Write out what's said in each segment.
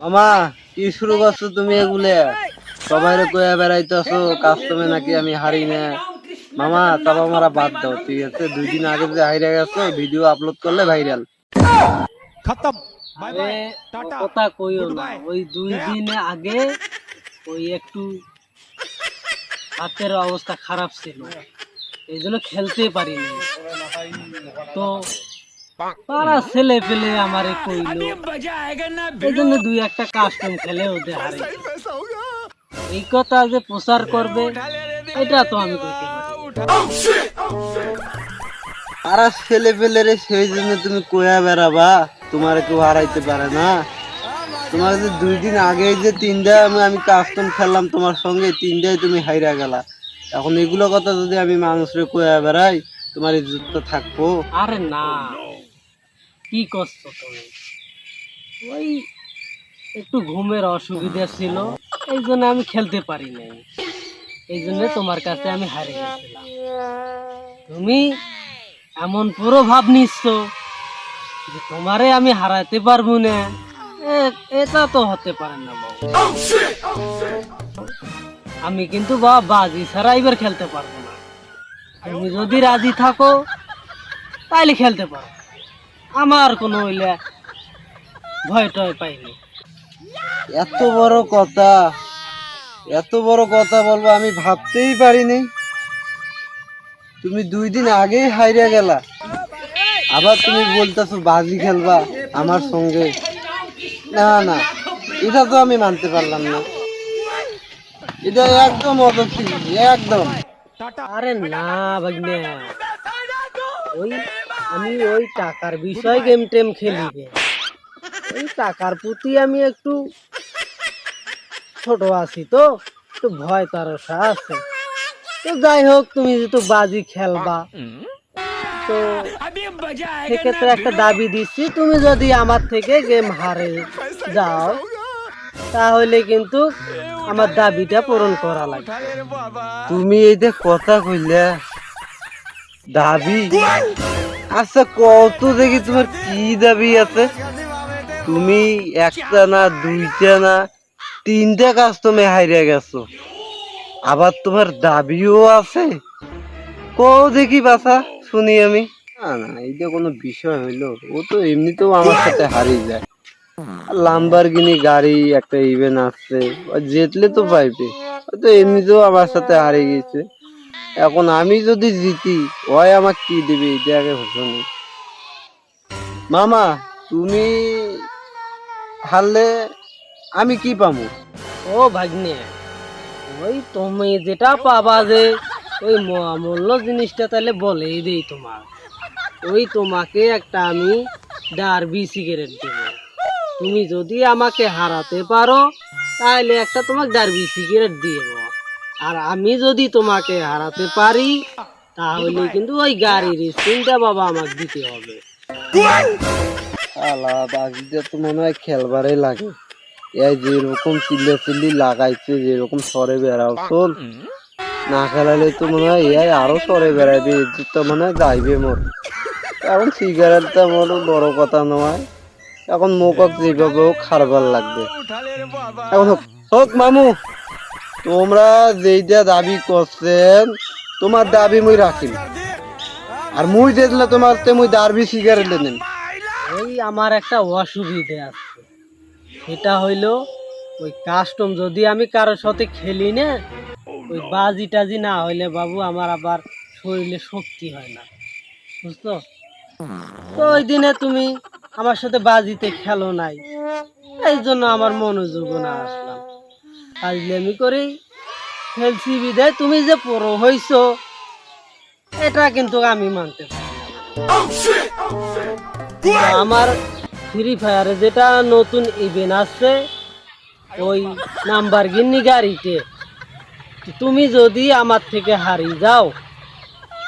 মামা কি শুরু করছো তুমি এগুলা? সবাইরে কইয়া বেড়াইতেছো কাস্টমে নাকি আমি হারি না। মামা চাপা মারা বাদ দাও, ঠিক আছে? 2 দিন আগে যে হাইরা গেছো, ভিডিও আপলোড করলে ভাইরাল। खत्म बाय আরে बाय ও टाटा কথা কইও गुड না, बाय ওই 2 দিন আগে ওই একটু হাতের অবস্থা খারাপ ছিল, এই জন্য খেলতে পারিনি। তো পাড়া ছেলে পেলে আমারে কইলো, এই জন্য 2-1টা কাস্টম খেলে ওদের হারে। এই কথা যে প্রচার করবে এটা তো আমি কইতে পারি। আর ছেলে পেলে রে, সেই জন্য তুমি কইয়া বেড়াবা তোমার কেউ হারাইতে পারে না। তোমার যে 2 দিন আগে যে 3টা আমি কাস্টম খেললাম তোমার সঙ্গে, 3টাই তুমি হাইরা গেলা। এখন এগুলো কথা যদি আমি মানুষরে কইয়া বেড়াই, তোমার ইজ্জত থাকবো? আরে না, কি করছো তুমি? ওই একটু ঘুমের অসুবিধা ছিল, এই জন্য আমি খেলতে পারি নাই। এই জন্য তোমার কাছে আমি হারে গেছিলাম। তুমি এমন পুরো ভাব নিচ্ছ যে তোমারে আমি হারাতে পারবো না। এটা তো হতে পারে না বাবু। আমি কিন্তু বাজি ছাড়া এবার খেলতে পারবো না। তুমি যদি রাজি থাকো তাইলে খেলতে পারো, আমার কোনো হইলে ভয় টয় পাইনি। এত বড় কথা, এত বড় কথা বলবো আমি ভাবতেই পারিনি। তুমি 2 দিন আগেই হাইরা গেলা, আবার তুমি বলতেছো বাজি খেলবা আমার সঙ্গে। না না, এটা তো আমি মানতে পারলাম না। এটা একদম অযৌক্তিক, একদম। टाटा আরে না ভাগ্নে, ওই আমি ওই টাকার বিষয় গেম টেম খেলি গে। ওই টাকার প্রতি আমি একটু ছোট আছি, তো একটু ভয় তারসা আছে। তো যাই হোক, তুমি যেহেতু বাজি খেলবা, তো সেক্ষেত্রে একটা দাবি দিচ্ছি, তুমি যদি আমার থেকে গেম হারে যাও তাহলে কিন্তু আমার দাবিটা পূরণ করা লাগবে। তুমি এই যে কথা কইলে দাবি, আচ্ছা কত দেখি তোমার কি দাবি আছে? তুমি একটা না, 2টা না, 3টা কাজ তুমি হাইরা গেছো, আবার তোমার দাবিও আছে? কও দেখি বাছা, শুনি আমি। না না, এইটা কোনো বিষয় হইলো? ও তো এমনিতেও আমার সাথে হারিয়ে যায়। লাম্বারগিনি গাড়ি একটা ইভেন্ট আসছে, ও জিতলে তো পাইবে। ও তো এমনিতেও আমার সাথে হারিয়ে গেছে। এখন আমি যদি জিতি, ওই আমার কি দিবে এটা আগে শুনি। মামা, তুমি হারলে আমি কি পাবো? ও ভাগ্নে, ওই তুমি যেটা পাবা, যে ওই মহামূল্য জিনিসটা তাহলে বলেই দেই তোমার। ওই তোমাকে একটা আমি ডার্বি সিগারেট দেব। তুমি যদি আমাকে হারাতে পারো তাহলে একটা তোমাকে ডার্বি সিগারেট দিয়ে দেবো। আর আমি যদি তোমাকে হারাতে পারি তাহলে কিন্তু ওই গাড়ির স্ক্রিনটা বাবা আমাকে দিতে হবে। আলা বাজিটা তো মনে হয় খেলবারে লাগে। এই যেরকম চিল্লি লাগাইছে, যেরকম সরে বেড়াও চল, না খেলালে তো মনে হয় এই আরো সরে বেড়াইবে, তো মনে হয় যাইবে মোর। এখন সিগারেটটা মোর বড় কথা নয়, এখন মুখক যেভাবে হোক খারবার লাগবে। এখন হোক হোক মামু, তোমরা যেইটা দাবি করছেন তোমার দাবি মুই রাখিম। আর মুই দেখলে তোমার মুই দাবি সিগারেট নেন। ওই আমার একটা অসুবিধে আছে, সেটা হইলো ওই কাস্টম যদি আমি কারোর সাথে খেলি না, ওই বাজি টাজি না হইলে বাবু আমার আবার শরীরে শক্তি হয় না, বুঝতো? তো ওই দিনে তুমি আমার সাথে বাজিতে খেলো নাই, এই জন্য আমার মনোযোগ না আসলাম। ফাজলামি করি খেলছি বিদায় তুমি যে পড়ো হইছো এটা কিন্তু আমি মানতে পারি না। আমার ফ্রি ফায়ারে যেটা নতুন ইভেন্ট আছে, ওই নাম্বার গিন্নি গাড়িতে, তুমি যদি আমার থেকে হারিয়ে যাও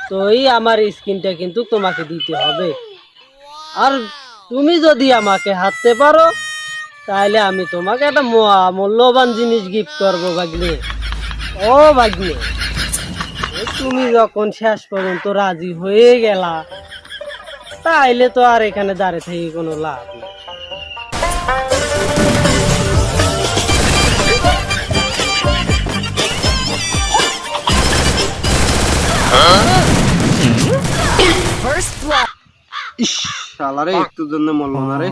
তো এই আমার স্কিনটা কিন্তু তোমাকে দিতে হবে। আর তুমি যদি আমাকে হারতে পারো তাহলে আমি তোমাকে একটা মূল্যবান জিনিস গিফট করবো ভাগ্নে। ও ভাগ্নে, তুমি যখন শেষ পর্যন্ত রাজি হয়ে গেলা তাইলে তো আর এখানে দাঁড়িয়ে থেকে কোনো লাভ নেই। শালারে একটু জন্য মরলো না রে।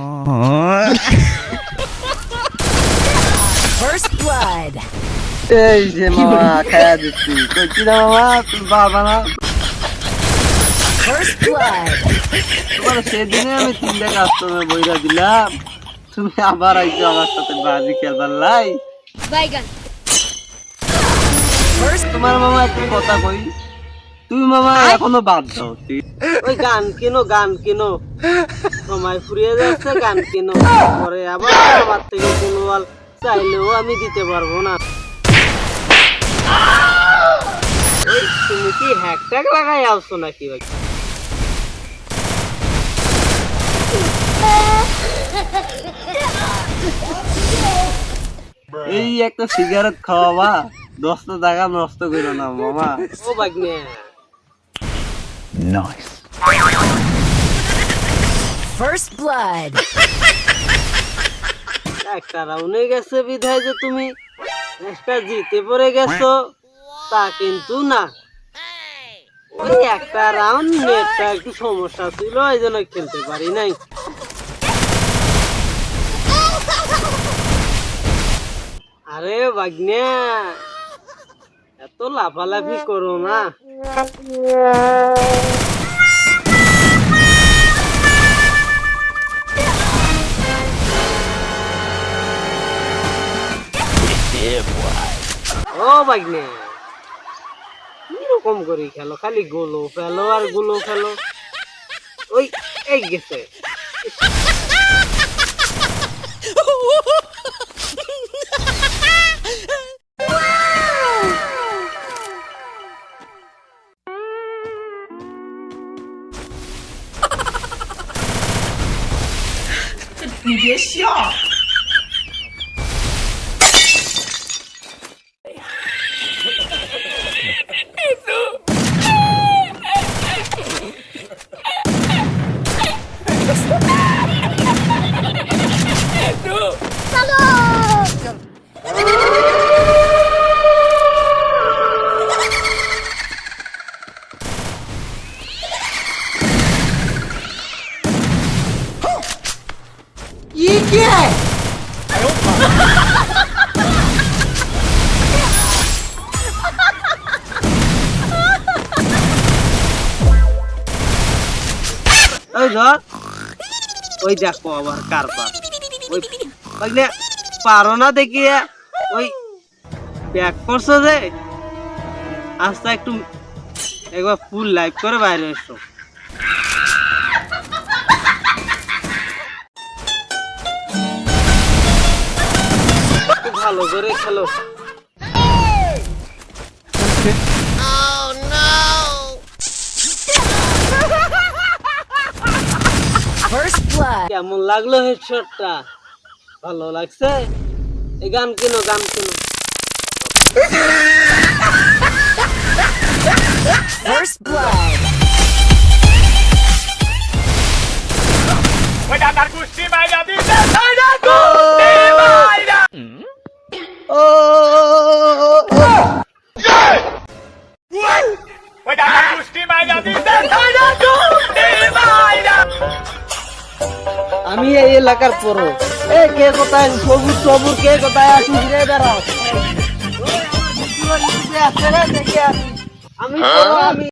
First blood. এই যে মামা খায়া দিচ্ছি, কইছি না মামা তুমি বাবা না। First blood. তোমার সেদিনে আমি 3টা কাস্টমার বইরা দিলাম, তুমি আবার আইছো আমার সাথে বাজি খেলবার লাই। তোমার মামা একটু কথা কই, তুমি মামা এখনো বাদ দাও। ওই গান কেনো সময় ফুরিয়ে যাচ্ছে, গান কেনো পরে আবার আমার থেকে কোনো আল চাইলেও আমি দিতে পারবো না। ওই তুমি কি হ্যাকট্যাগ লাগাই আসছো নাকি ভাই? এই একটা সিগারেট খাওয়াবা, 10টা টাকা নষ্ট করো না মামা। ও বাগনে First blood. একটা রাউন্ডে গেছে বিধায় যে তুমি একটা জিতে পড়ে গেছো তা কিন্তু না। ওই একটা রাউন্ড নেটটা একটু সমস্যা ছিল, এই জন্য খেলতে পারি নাই। আরে বাগনে এত লাফালাফি করো না। ও বাগনে এরকম করে খেলো, খালি গোলো ফেলো আর গুলো ফেলো। ওই এই গেছে। ওই ধর, ওই দেখো আবার কারবার। ওই বাগনে পারো না দেখিয়ে ওই ব্যাক করছো যে, আস্তে একটু একবার ফুল লাইভ করে বাইরে এসো। একটু ভালো করে খেলো। First blood. কেমন লাগলো হেডশটটা? ভালো লাগছে? এই গান কেনো First blood. আমি এই এলাকার পরো। এ কে কোথায় সবুজ কে কোথায় আসিস রে? দাঁড়াও, আমি